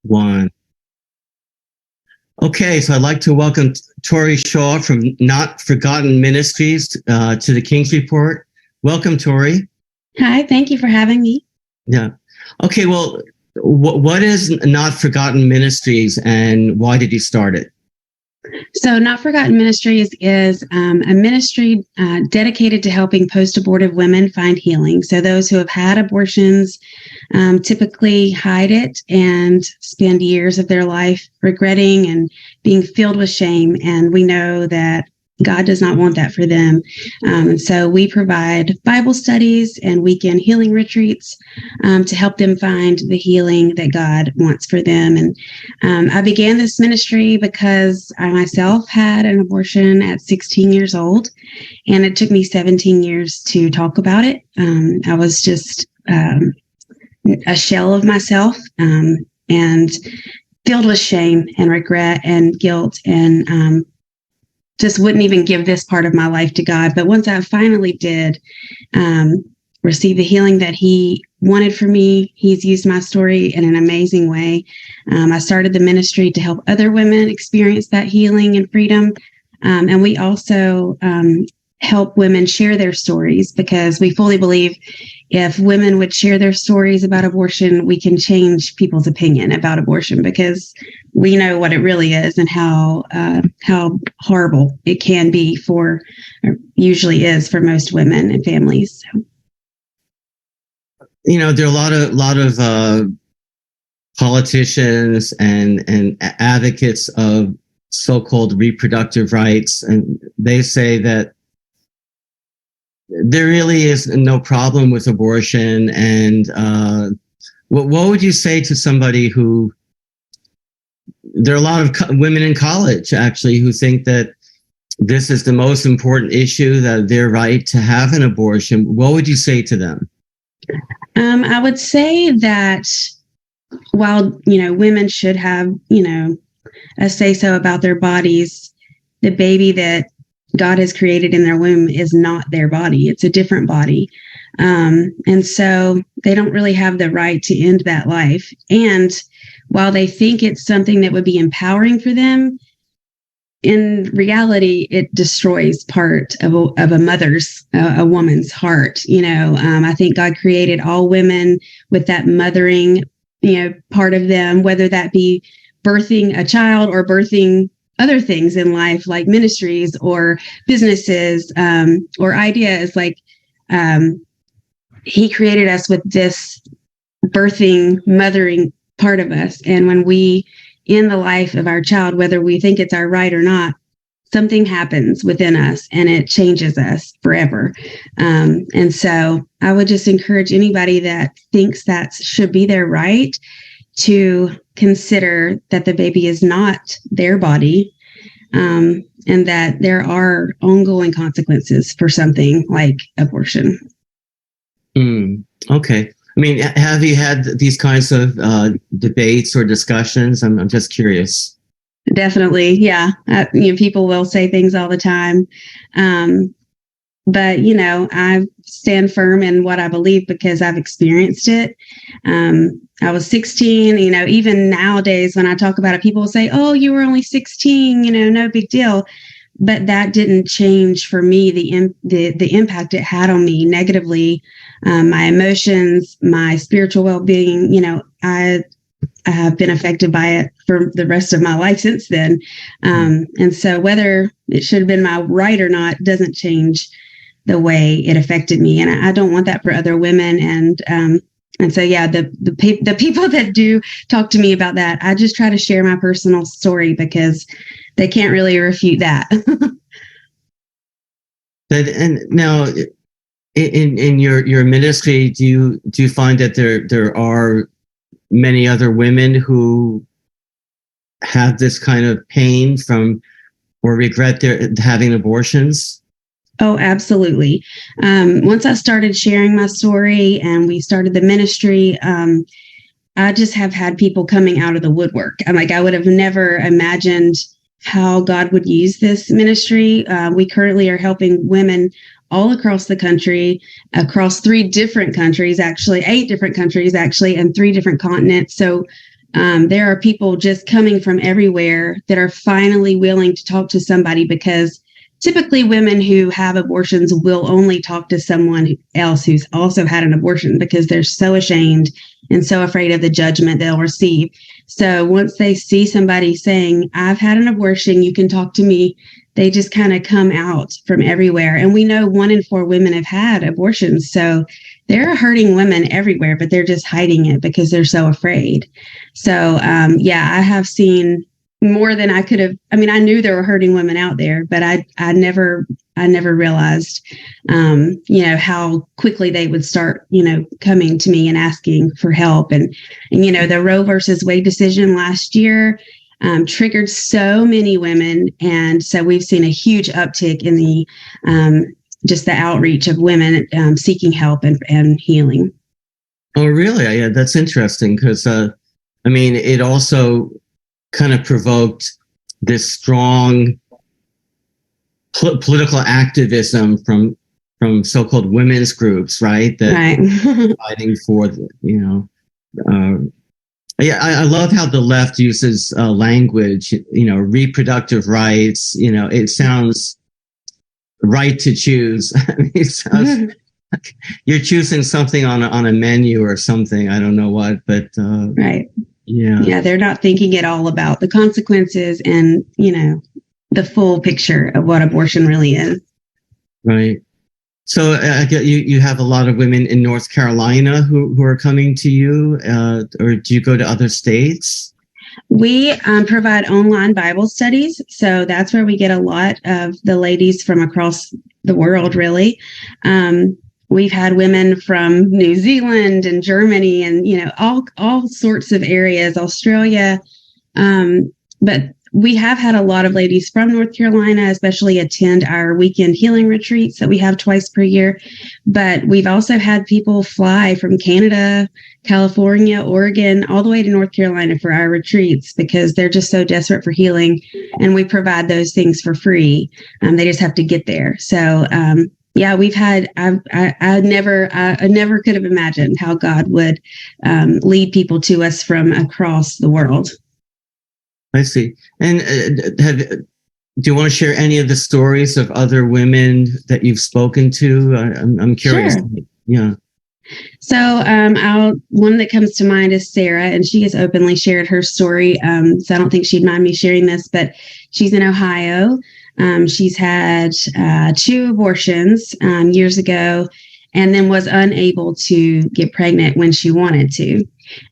One. Okay, so I'd like to welcome Tori Shaw from Not Forgotten Ministries to the King's Report. Welcome, Tori. Hi, thank you for having me. Yeah. Okay, well, what is Not Forgotten Ministries and why did you start it? So, Not Forgotten Ministries is a ministry dedicated to helping post-abortive women find healing. So, those who have had abortions typically hide it and spend years of their life regretting and being filled with shame. And we know that God does not want that for them. And so we provide Bible studies and weekend healing retreats to help them find the healing that God wants for them. And I began this ministry because I myself had an abortion at 16 years old, and it took me 17 years to talk about it. I was just a shell of myself and filled with shame and regret and guilt, and just wouldn't even give this part of my life to God. But once I finally did receive the healing that He wanted for me, He's used my story in an amazing way. I started the ministry to help other women experience that healing and freedom. And we also help women share their stories, because we fully believe if women would share their stories about abortion, we can change people's opinion about abortion, because we know what it really is and how horrible it can be or usually is for most women and families. So. You know, there are a lot of politicians and advocates of so-called reproductive rights, and they say that there really is no problem with abortion. And what would you say to somebody who, there are a lot of women in college actually who think that this is the most important issue, that their right to have an abortion? What would you say to them? I would say that while, women should have, a say-so about their bodies, the baby that God has created in their womb is not their body. It's a different body. And so they don't really have the right to end that life. And while they think it's something that would be empowering for them, in reality, it destroys part of a woman's heart. I think God created all women with that mothering, part of them, whether that be birthing a child or birthing other things in life, like ministries or businesses or ideas. Like He created us with this birthing, mothering part of us. And when we in the life of our child, whether we think it's our right or not, something happens within us and it changes us forever. And so I would just encourage anybody that thinks that should be their right to consider that the baby is not their body, and that there are ongoing consequences for something like abortion. Okay. I mean, have you had these kinds of debates or discussions? I'm just curious. Definitely. Yeah. People will say things all the time. But, I stand firm in what I believe because I've experienced it. I was 16, even nowadays when I talk about it, people will say, oh, you were only 16, no big deal. But that didn't change for me the impact it had on me negatively, my emotions, my spiritual well-being. I have been affected by it for the rest of my life since then. And so whether it should have been my right or not doesn't change the way it affected me. And I don't want that for other women. And so, yeah, the people that do talk to me about that, I just try to share my personal story because they can't really refute that. And now, in your ministry, do you find that there are many other women who have this kind of pain from or regret having abortions? Oh, absolutely. Once I started sharing my story and we started the ministry, I just have had people coming out of the woodwork. I would have never imagined how God would use this ministry. We currently are helping women all across the country, across 8 different countries, actually, and 3 different continents. So there are people just coming from everywhere that are finally willing to talk to somebody, because typically women who have abortions will only talk to someone else who's also had an abortion, because they're so ashamed and so afraid of the judgment they'll receive. So once they see somebody saying, I've had an abortion, you can talk to me, they just kind of come out from everywhere. And we know 1 in 4 women have had abortions. So there are hurting women everywhere, but they're just hiding it because they're so afraid. So, I have seen more than I could have. I mean, I knew there were hurting women out there, but I never realized, how quickly they would start, coming to me and asking for help. And the Roe versus Wade decision last year triggered so many women. And so we've seen a huge uptick in the, just the outreach of women seeking help and healing. Oh, really? Yeah, that's interesting, because, it also kind of provoked this strong political activism from so-called women's groups, right? That Right. fighting for, I love how the left uses language, reproductive rights. It sounds right to choose. It sounds like you're choosing something on a menu or something. I don't know what, but right. Yeah. Yeah, they're not thinking at all about the consequences and, the full picture of what abortion really is. Right. So I get you have a lot of women in North Carolina who are coming to you, or do you go to other states? We provide online Bible studies. So that's where we get a lot of the ladies from across the world, really. We've had women from New Zealand and Germany and, all sorts of areas, Australia. But we have had a lot of ladies from North Carolina, especially attend our weekend healing retreats that we have twice per year. But we've also had people fly from Canada, California, Oregon, all the way to North Carolina for our retreats, because they're just so desperate for healing. And we provide those things for free. They just have to get there. So, we've had, I never could have imagined how God would lead people to us from across the world. I see. And do you want to share any of the stories of other women that you've spoken to? I'm curious. Sure. Yeah. So one that comes to mind is Sarah, and she has openly shared her story. So I don't think she'd mind me sharing this, but she's in Ohio. She's had 2 abortions years ago, and then was unable to get pregnant when she wanted to.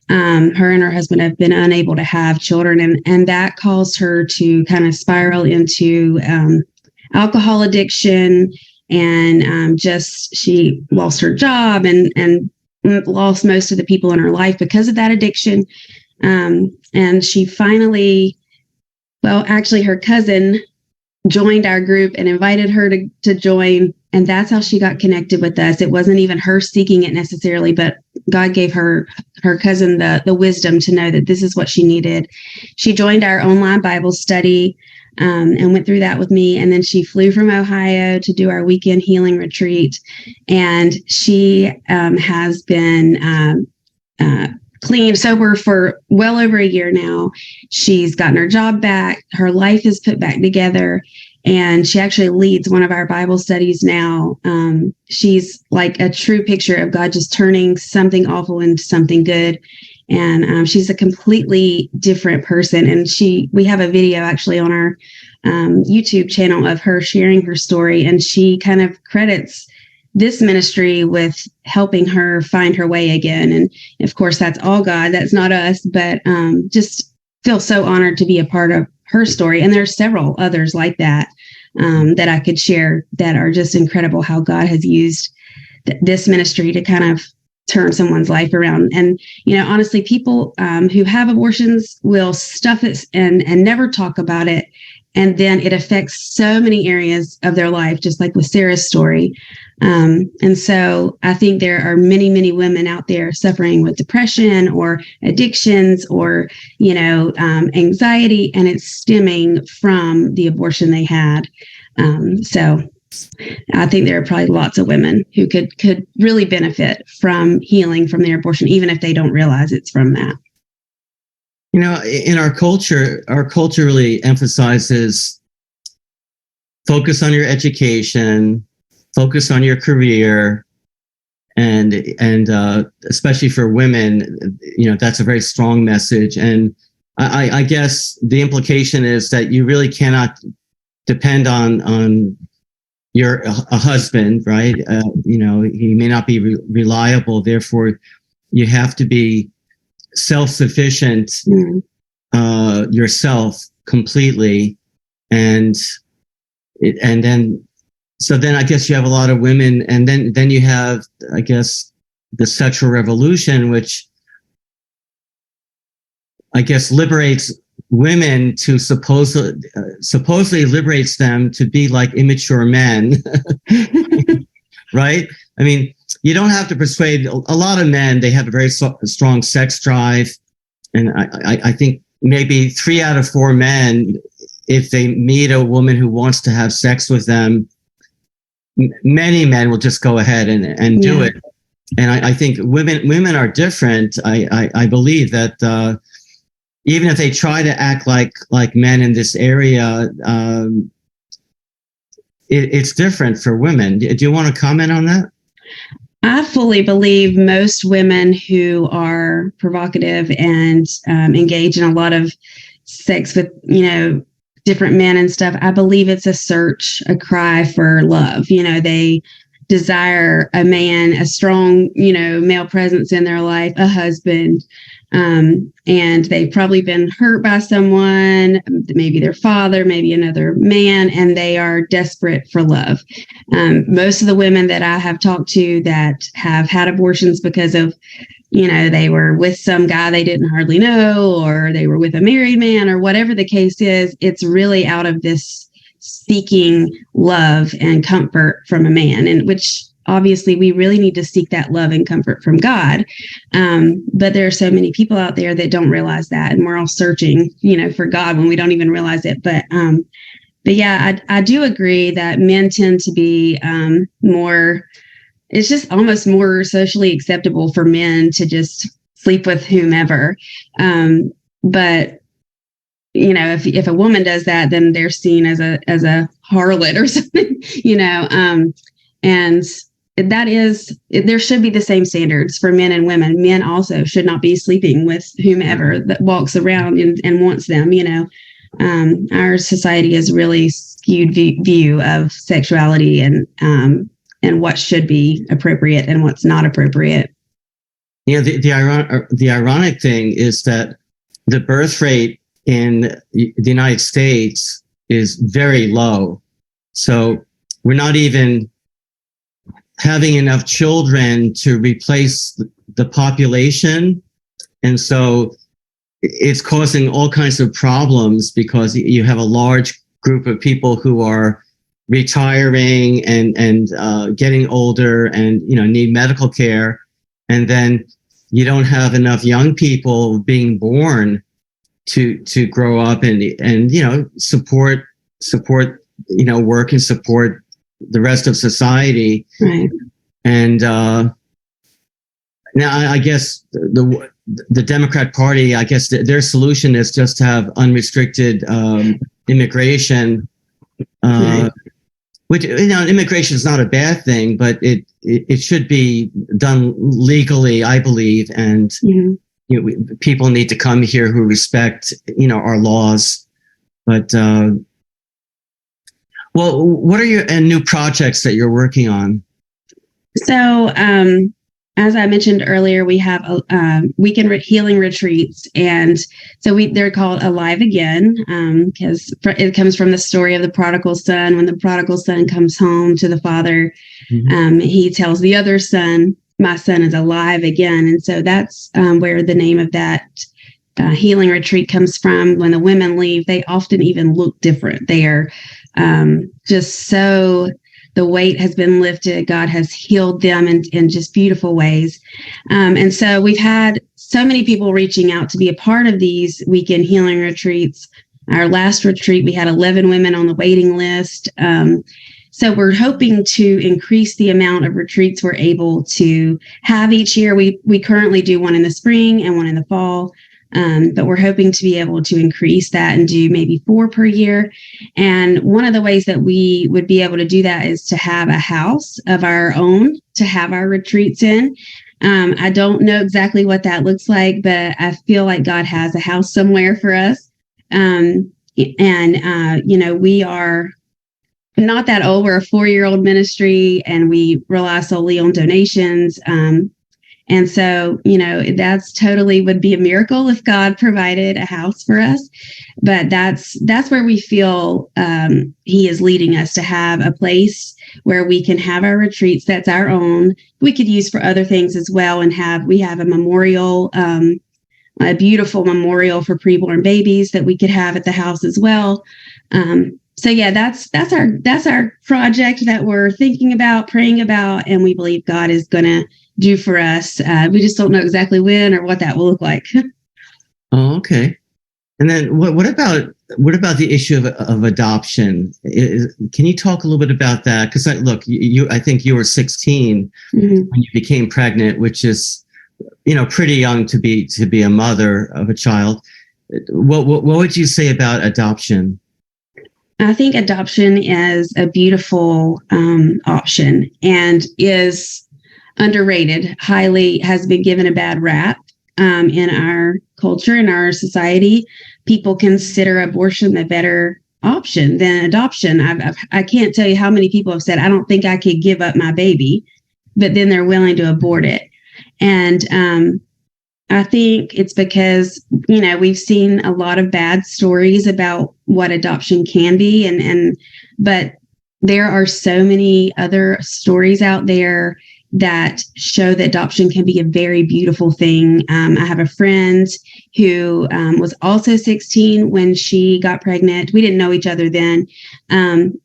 Her and her husband have been unable to have children, and that caused her to kind of spiral into alcohol addiction, and she lost her job and lost most of the people in her life because of that addiction. And she finally, actually her cousin joined our group and invited her to join. And that's how she got connected with us. It wasn't even her seeking it necessarily, but God gave her cousin the wisdom to know that this is what she needed. She joined our online Bible study and went through that with me. And then she flew from Ohio to do our weekend healing retreat. And she has been clean, sober for well over a year now. She's gotten her job back. Her life is put back together. And she actually leads one of our Bible studies now. She's like a true picture of God just turning something awful into something good. And she's a completely different person. And we have a video actually on our YouTube channel of her sharing her story. And she kind of credits this ministry with helping her find her way again. And of course, that's all God. That's not us, but just feel so honored to be a part of her story. And there's several others like that that I could share that are just incredible, how God has used this ministry to kind of turn someone's life around. And, honestly, people who have abortions will stuff it and never talk about it. And then it affects so many areas of their life, just like with Sarah's story. And so I think there are many, many women out there suffering with depression or addictions or, anxiety, and it's stemming from the abortion they had. So I think there are probably lots of women who could really benefit from healing from their abortion, even if they don't realize it's from that. In our culture really emphasizes focus on your education, focus on your career, and especially for women, that's a very strong message. And I guess the implication is that you really cannot depend on a husband, right? He may not be reliable. Therefore, you have to be self-sufficient yourself completely, and then I guess you have a lot of women, and then you have, I guess, the sexual revolution, which I guess liberates women to supposedly liberates them to be like immature men, right? I mean, you don't have to persuade a lot of men. They have a very strong sex drive. And I think maybe 3 out of 4 men, if they meet a woman who wants to have sex with them, many men will just go ahead and do it. And I think women are different. I believe that even if they try to act like men in this area, it's different for women. Do you want to comment on that? I fully believe most women who are provocative and engage in a lot of sex with, different men and stuff, I believe it's a search, a cry for love. They desire a man, a strong, male presence in their life, a husband. And they've probably been hurt by someone, maybe their father, maybe another man, and they are desperate for love. Most of the women that I have talked to that have had abortions because of, they were with some guy they didn't hardly know, or they were with a married man, or whatever the case is, it's really out of this seeking love and comfort from a man, and which obviously we really need to seek that love and comfort from God. But there are so many people out there that don't realize that. And we're all searching, for God when we don't even realize it. But yeah, I do agree that men tend to be more, it's just almost more socially acceptable for men to just sleep with whomever. But if a woman does that, then they're seen as a harlot or something, and that is, there should be the same standards for men and women. Men also should not be sleeping with whomever that walks around and wants them. Our society has really skewed view of sexuality and what should be appropriate and what's not appropriate. The ironic thing is that the birth rate in the United States is very low. So we're not even having enough children to replace the population. And so it's causing all kinds of problems because you have a large group of people who are retiring and getting older and, need medical care. And then you don't have enough young people being born to grow up and support work and support the rest of society. Right. And now I guess the Democrat Party, I guess their solution is just to have unrestricted immigration, right. Which, immigration is not a bad thing, but it should be done legally, I believe. And people need to come here who respect, our laws. But well, what are your new projects that you're working on? So, as I mentioned earlier, we have weekend healing retreats, and so they're called Alive Again because it comes from the story of the prodigal son. When the prodigal son comes home to the father, he tells the other son, "My son is alive again," and so that's where the name of that healing retreat comes from. When the women leave, they often even look different. They are just so, the weight has been lifted. God has healed them in just beautiful ways. And so we've had so many people reaching out to be a part of these weekend healing retreats. Our last retreat, we had 11 women on the waiting list. So we're hoping to increase the amount of retreats we're able to have each year. We currently do one in the spring and one in the fall. But we're hoping to be able to increase that and do maybe 4 per year. And one of the ways that we would be able to do that is to have a house of our own to have our retreats in. I don't know exactly what that looks like, but I feel like God has a house somewhere for us. We are not that old. We're a 4-year-old ministry, and we rely solely on donations. And so, that's totally would be a miracle if God provided a house for us. But that's where we feel He is leading us, to have a place where we can have our retreats that's our own. We could use for other things as well, and we have a memorial, a beautiful memorial for preborn babies that we could have at the house as well. So yeah, that's our project that we're thinking about, praying about, and we believe God is going to do for us. We just don't know exactly when or what that will look like. Oh, okay. And then what about the issue of adoption? Can you talk a little bit about that? Because I think you were 16 when you became pregnant, which is, pretty young to be a mother of a child. What would you say about adoption? I think adoption is a beautiful option and is underrated, has been given a bad rap in our culture, in our society. People consider abortion the better option than adoption. I can't tell you how many people have said, I don't think I could give up my baby, but then they're willing to abort it. And I think it's because, we've seen a lot of bad stories about what adoption can be. But there are so many other stories out there that show that adoption can be a very beautiful thing. I have a friend who was also 16 when she got pregnant. We didn't know each other then,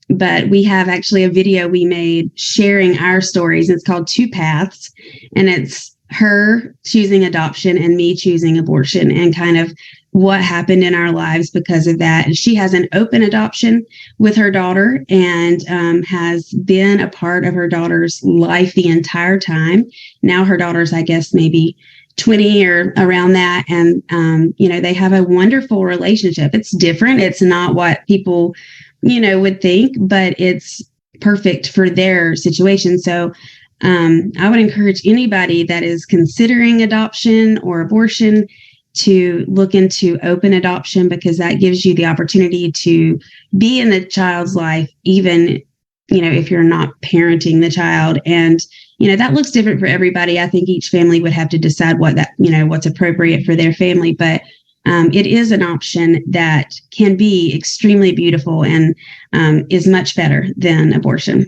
but we have actually a video we made sharing our stories. It's called Two Paths, and it's her choosing adoption and me choosing abortion, and kind of what happened in our lives because of that. And she has an open adoption with her daughter, and has been a part of her daughter's life the entire time. Now her daughter's, I guess, maybe 20 or around that. And, they have a wonderful relationship. It's different. It's not what people, would think, but it's perfect for their situation. So I would encourage anybody that is considering adoption or abortion to look into open adoption, because that gives you the opportunity to be in the child's life, even, if you're not parenting the child. And, that looks different for everybody. I think each family would have to decide what's appropriate for their family. But it is an option that can be extremely beautiful and is much better than abortion.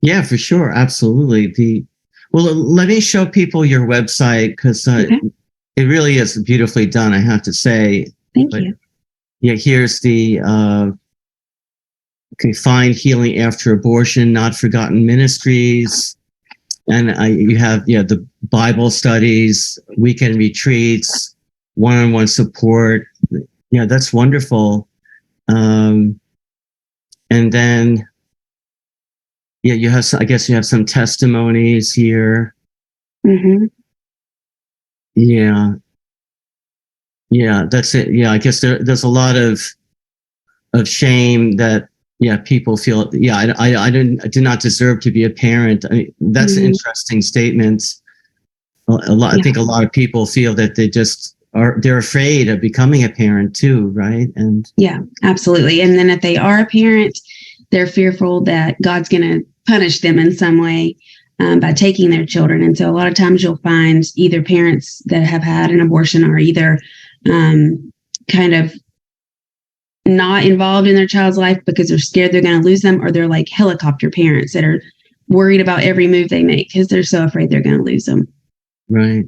Yeah, for sure. Absolutely. Let me show people your website, because it really is beautifully done, I have to say. Thank you. Yeah, here's the Find Healing After Abortion, Not Forgotten Ministries. And you have the Bible studies, weekend retreats, one-on-one support. Yeah, that's wonderful. And then you have some testimonies here. Mm-hmm. Yeah, that's it. Yeah, I guess there's a lot of shame that people feel. Yeah, I did not deserve to be a parent. I mean, that's an interesting statement. A lot. I think a lot of people feel that they're afraid of becoming a parent too, right? And yeah, absolutely. And then if they are a parent, they're fearful that God's going to punish them in some way by taking their children. And so a lot of times you'll find either parents that have had an abortion are either kind of not involved in their child's life because they're scared they're going to lose them, or they're like helicopter parents that are worried about every move they make because they're so afraid they're going to lose them. Right.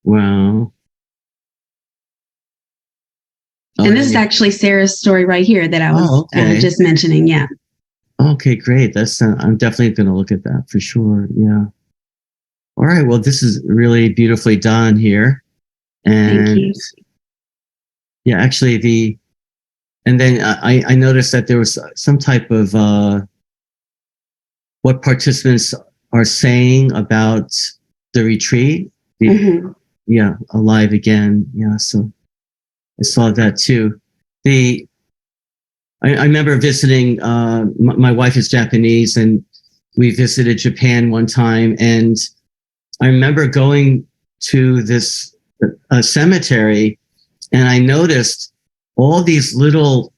Wow. And this is actually Sarah's story right here that I was just mentioning. Yeah. Okay, great. I'm definitely going to look at that for sure. Yeah. All right. Well, this is really beautifully done here. And thank you. Yeah, actually and then I noticed that there was some type of what participants are saying about the retreat. alive again. Yeah, so I saw that too. I remember visiting. My wife is Japanese, and we visited Japan one time, and I remember going to this cemetery, and I noticed all these little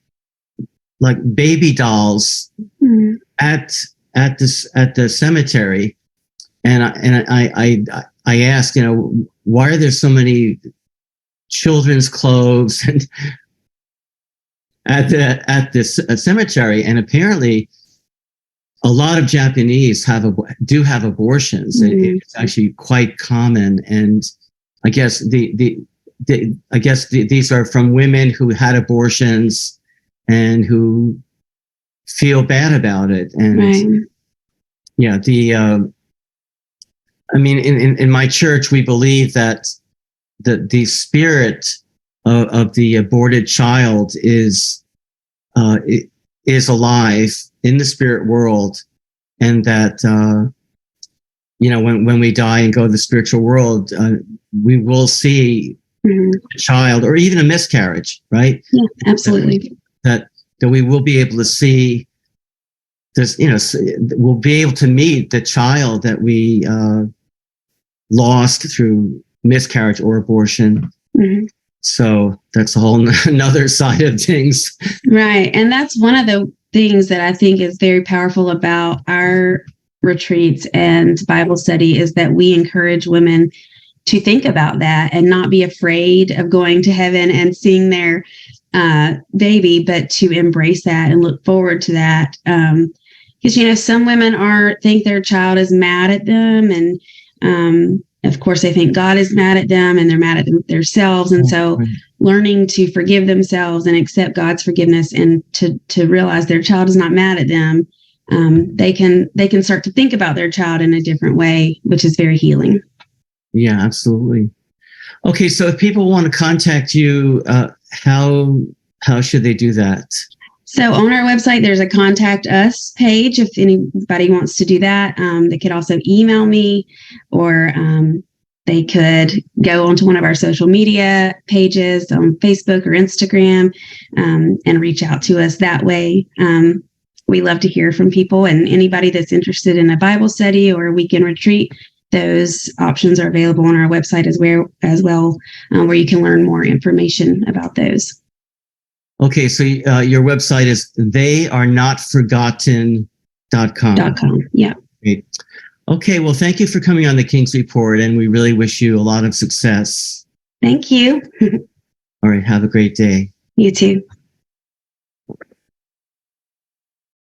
like baby dolls at the cemetery, and I asked, why are there so many children's clothes and at this cemetery? And apparently, a lot of Japanese do have abortions. Mm-hmm. It's actually quite common, and I guess these are from women who had abortions and who feel bad about it. And I mean, in my church, we believe that the spirit of the aborted child is alive in the spirit world, and that when we die and go to the spiritual world, we will see a child or even a miscarriage, right? Yeah, absolutely. That we will be able to see this. We'll be able to meet the child that we lost through miscarriage or abortion. Mm-hmm. So that's a whole another side of things. Right. And that's one of the things that I think is very powerful about our retreats and Bible study, is that we encourage women to think about that and not be afraid of going to heaven and seeing their baby, but to embrace that and look forward to that. Because, some women think their child is mad at them, and of course, they think God is mad at them, and they're mad at themselves. And so learning to forgive themselves and accept God's forgiveness, and to realize their child is not mad at them, they can start to think about their child in a different way, which is very healing. Yeah, absolutely. Okay, so if people want to contact you, how should they do that? So on our website, there's a contact us page if anybody wants to do that. They could also email me, or they could go onto one of our social media pages on Facebook or Instagram, and reach out to us that way. We love to hear from people, and anybody that's interested in a Bible study or a weekend retreat, those options are available on our website as well, where you can learn more information about those. Okay, so your website is theyarnotforgotten.com. Yeah. Great. Okay, well, thank you for coming on the King's Report, and we really wish you a lot of success. Thank you. All right, have a great day. You too.